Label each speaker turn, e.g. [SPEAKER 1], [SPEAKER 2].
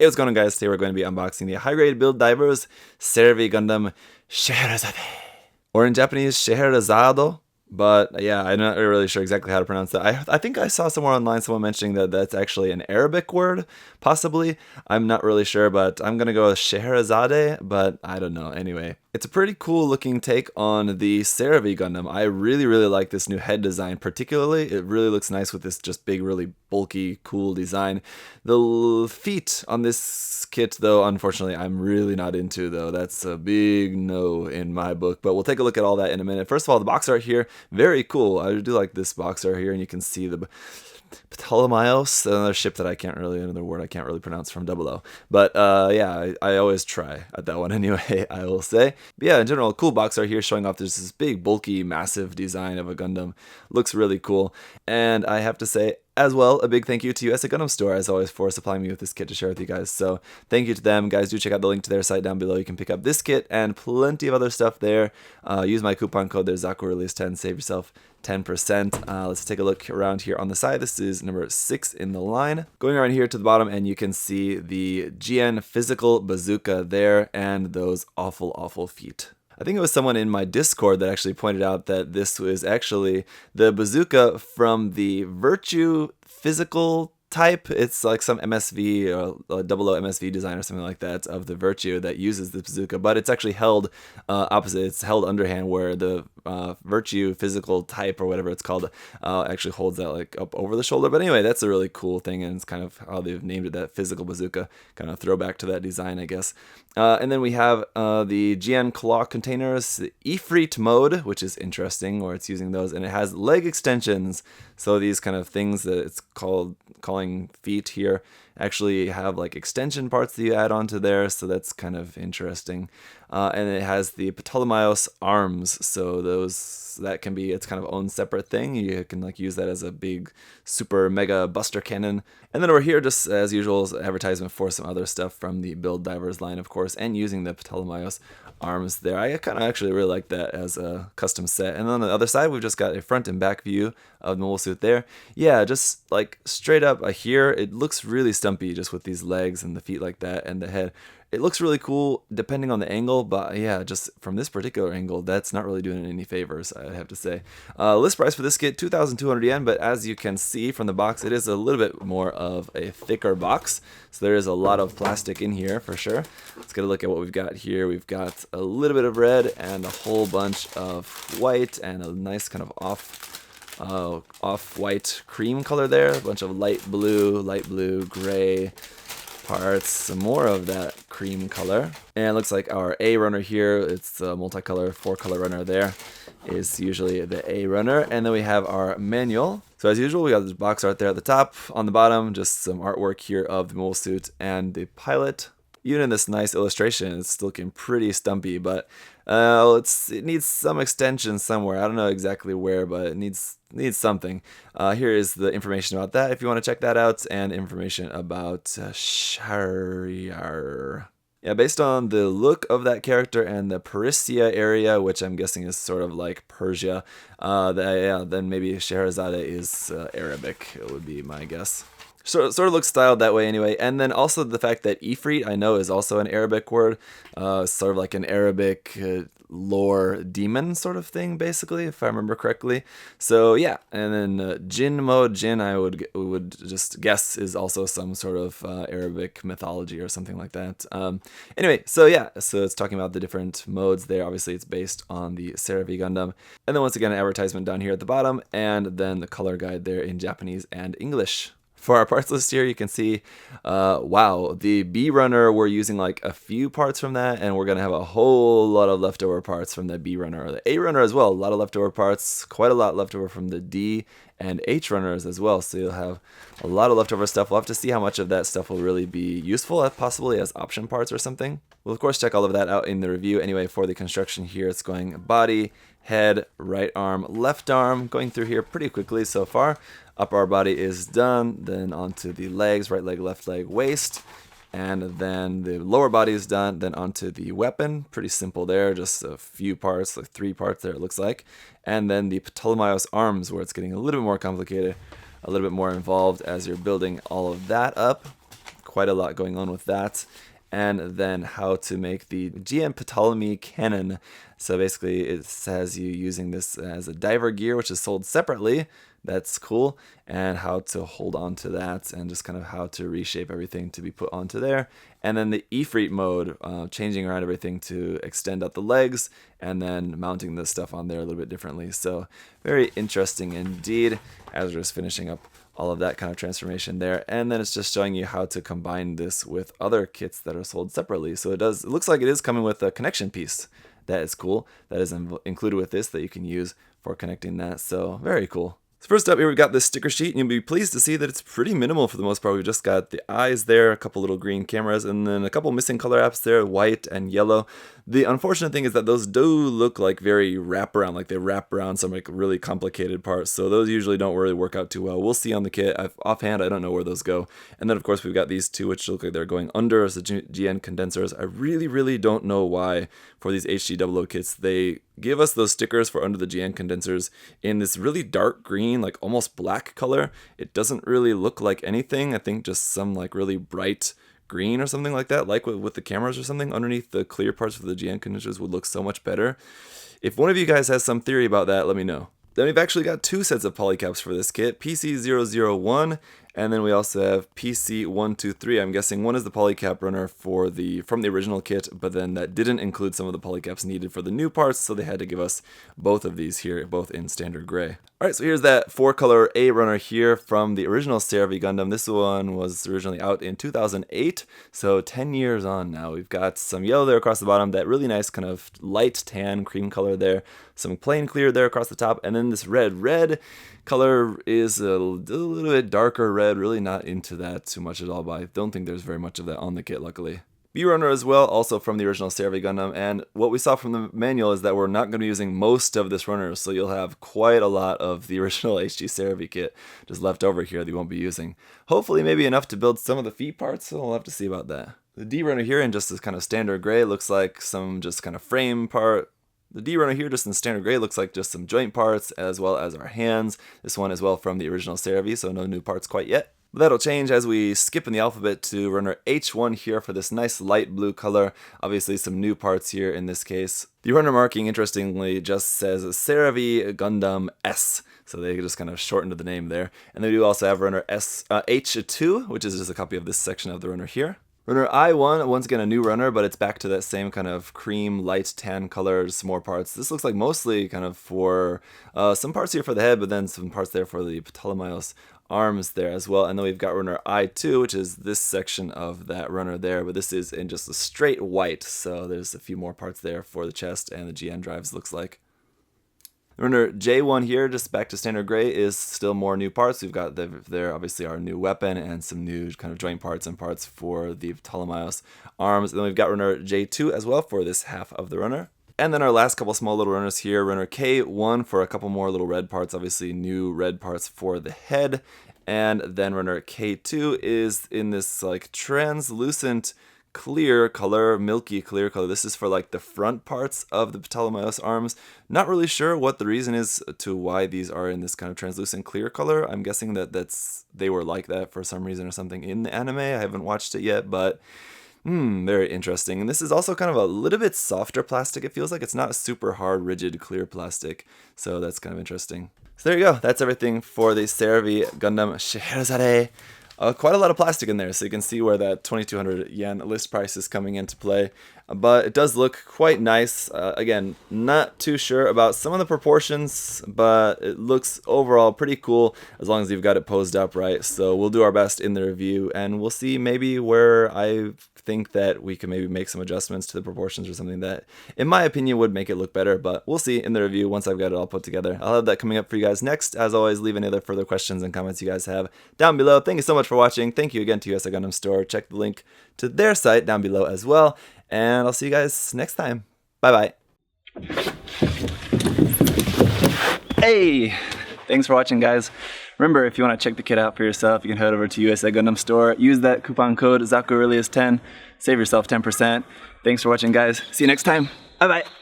[SPEAKER 1] Hey, what's going on, guys? Today we're going to be unboxing the high-grade build divers Seravee Gundam Sheherazade, or in Japanese Scheherazade. But yeah, I'm not really sure exactly how to pronounce that. I think I saw somewhere online someone mentioning that that's actually an Arabic word, possibly. I'm not really sure, but I'm gonna go with Scheherazade, but I don't know. Anyway, it's a pretty cool looking take on the Seravee Gundam. I really like this new head design particularly. It really looks nice with this just big, really bulky, cool design. The feet on this kit, though, unfortunately, I'm really not into, though. That's a big no in my book, but we'll take a look at all that in a minute. First of all, the box art here, very cool. I do like this box art here, and you can see the Ptolemaios, another ship that another word I can't really pronounce from 00. But yeah, I always try at that one anyway, I will say. But yeah, in general, cool box art here showing off there's this big, bulky, massive design of a Gundam. Looks really cool. And I have to say, as well, a big thank you to USA Gundam Store, as always, for supplying me with this kit to share with you guys. So thank you to them. Guys, do check out the link to their site down below. You can pick up this kit and plenty of other stuff there. Use my coupon code there, ZakuAurelius10, save yourself 10%. Let's take a look around here on the side. This is number 6 in the line. Going around here to the bottom, and you can see the GN physical bazooka there and those awful feet. I think it was someone in my Discord that actually pointed out that this was actually the bazooka from the Virtue physical type. It's like some MSV or 00 MSV design or something like that of the Virtue that uses the bazooka, but it's actually held opposite. It's held underhand, where the Virtue physical type or whatever it's called actually holds that like up over the shoulder. But anyway, that's a really cool thing, and it's kind of how they've named it, that physical bazooka, kind of throwback to that design, I guess. And then we have the GN claw containers, the Ifrit mode, which is interesting, where it's using those, and it has leg extensions. So these kind of things that it's calling feet here actually have like extension parts that you add onto there, so that's kind of interesting. And it has the Ptolemaios arms, so that can be its kind of own separate thing. You can like use that as a big super mega buster cannon. And then over here, just as usual, is advertisement for some other stuff from the Build Divers line, of course, and using the Ptolemaios arms there. I kind of actually really like that as a custom set. And then on the other side, we've just got a front and back view of the mobile suit there. Yeah, just like straight up here, it looks really stumpy just with these legs and the feet like that and the head. It looks really cool depending on the angle, but yeah, just from this particular angle, that's not really doing it any favors, I have to say. List price for this kit, 2,200 yen, but as you can see from the box, it is a little bit more of a thicker box, so there is a lot of plastic in here for sure. Let's get a look at what we've got here. We've got a little bit of red and a whole bunch of white and a nice kind of off-white cream color there, a bunch of light blue, gray parts, some more of that cream color. And it looks like our A runner here, it's a multicolor 4-color runner there, is usually the A runner. And then we have our manual. So as usual, we got this box art there at the top. On the bottom, just some artwork here of the mobile suit and the pilot. Even in this nice illustration, it's looking pretty stumpy, but it needs some extension somewhere. I don't know exactly where, but it needs something. Here is the information about that if you want to check that out, and information about Shahryar. Yeah, based on the look of that character and the Persia area, which I'm guessing is sort of like Persia, then maybe Scheherazade is Arabic, it would be my guess. Sort of looks styled that way anyway. And then also the fact that Ifrit, I know, is also an Arabic word, sort of like an Arabic lore demon sort of thing, basically, if I remember correctly. So yeah, and then Jinn mode, Jinn I would just guess is also some sort of Arabic mythology or something like that. Anyway, so yeah, so it's talking about the different modes there. Obviously, it's based on the Seravee Gundam. And then once again, an advertisement down here at the bottom, and then the color guide there in Japanese and English. For our parts list here, you can see, wow, the B runner, we're using like a few parts from that, and we're going to have a whole lot of leftover parts from the B runner, or the A runner as well. A lot of leftover parts, quite a lot leftover from the D and H runners as well. So you'll have a lot of leftover stuff. We'll have to see how much of that stuff will really be useful, possibly as option parts or something. We'll, of course, check all of that out in the review. Anyway, for the construction here, it's going body, head, right arm, left arm, going through here pretty quickly so far. Upper body is done, then onto the legs, right leg, left leg, waist, and then the lower body is done, then onto the weapon. Pretty simple there, just a few parts, like 3 parts there it looks like. And then the Ptolemaios arms, where it's getting a little bit more complicated, a little bit more involved as you're building all of that up. quite a lot going on with that. And then how to make the GM Ptolemy cannon. So basically it says you using this as a diver gear, which is sold separately. That's cool. And how to hold on to that, and just kind of how to reshape everything to be put onto there. And then the Ifrit mode, changing around everything to extend out the legs, and then mounting the stuff on there a little bit differently. So very interesting indeed, as we're just finishing up all of that kind of transformation there. And then it's just showing you how to combine this with other kits that are sold separately. So it looks like it is coming with a connection piece. That is cool. That is included with this that you can use for connecting that. So very cool. So first up here, we've got this sticker sheet, and you'll be pleased to see that it's pretty minimal for the most part. We've just got the eyes there, a couple little green cameras, and then a couple missing color apps there, white and yellow. The unfortunate thing is that those do look like very wraparound, like they wrap around some like really complicated parts. So those usually don't really work out too well. We'll see on the kit. Offhand, I don't know where those go. And then of course we've got these two, which look like they're going under as the GN condensers. I really don't know why for these HG00 kits they give us those stickers for under the GN condensers in this really dark green, like almost black color. It doesn't really look like anything. I think just some like really bright green or something like that, like with the cameras or something underneath the clear parts for the GN condensers would look so much better. If one of you guys has some theory about that, let me know. Then we've actually got two sets of polycaps for this kit, PC001, and then we also have PC123. I'm guessing one is the polycap runner from the original kit, but then that didn't include some of the polycaps needed for the new parts, so they had to give us both of these here, both in standard gray. Alright, so here's that 4-color A runner here from the original Seravee Gundam. This one was originally out in 2008, so 10 years on now. We've got some yellow there across the bottom, that really nice kind of light tan cream color there, some plain clear there across the top, and then this red. Red color is a little bit darker red, really not into that too much at all, but I don't think there's very much of that on the kit, luckily. B runner as well, also from the original Seravee Gundam, and what we saw from the manual is that we're not going to be using most of this runner, so you'll have quite a lot of the original HG Seravee kit just left over here that you won't be using. Hopefully maybe enough to build some of the feet parts, so we'll have to see about that. The D runner here in just this kind of standard gray looks like some just kind of frame part. The D runner here just in standard gray looks like just some joint parts, as well as our hands. This one as well from the original Seravee, so no new parts quite yet. But that'll change as we skip in the alphabet to runner H1 here for this nice light blue color. Obviously some new parts here in this case. The runner marking, interestingly, just says Seravee Gundam S. So they just kind of shortened the name there. And they do also have runner H2, which is just a copy of this section of the runner here. Runner I1, once again a new runner, but it's back to that same kind of cream, light tan color, just more parts. This looks like mostly kind of for some parts here for the head, but then some parts there for the Ptolemaios arms there as well. And then we've got runner I2, which is this section of that runner there, but this is in just a straight white, so there's a few more parts there for the chest and the GN drives, looks like. Runner J1 here, just back to standard gray, is still more new parts. We've got there obviously our new weapon and some new kind of joint parts and parts for the Ptolemaios arms. And then we've got runner J2 as well for this half of the runner. And then our last couple small little runners here, runner K1 for a couple more little red parts, obviously new red parts for the head. And then runner K2 is in this like translucent clear color, milky clear color. This is for like the front parts of the Ptolemaios arms. Not really sure what the reason is to why these are in this kind of translucent clear color. I'm guessing that they were like that for some reason or something in the anime. I haven't watched it yet, but very interesting. And this is also kind of a little bit softer plastic. It feels like it's not super hard, rigid, clear plastic. So that's kind of interesting. So there you go. That's everything for the Seravee Gundam Sheherazade. Quite a lot of plastic in there, so you can see where that 2,200 yen list price is coming into play. But it does look quite nice. Again, not too sure about some of the proportions, but it looks overall pretty cool as long as you've got it posed up right. So we'll do our best in the review, and we'll see maybe where I think that we can maybe make some adjustments to the proportions or something that, in my opinion, would make it look better. But we'll see in the review once I've got it all put together. I'll have that coming up for you guys next. As always, leave any other further questions and comments you guys have down below. Thank you so much for watching. Thank you again to USA Gundam Store. Check the link to their site down below as well. And I'll see you guys next time. Bye-bye. Hey! Thanks for watching, guys. Remember, if you want to check the kit out for yourself, you can head over to USA Gundam Store. Use that coupon code ZakuAurelius10. Save yourself 10%. Thanks for watching, guys. See you next time. Bye-bye.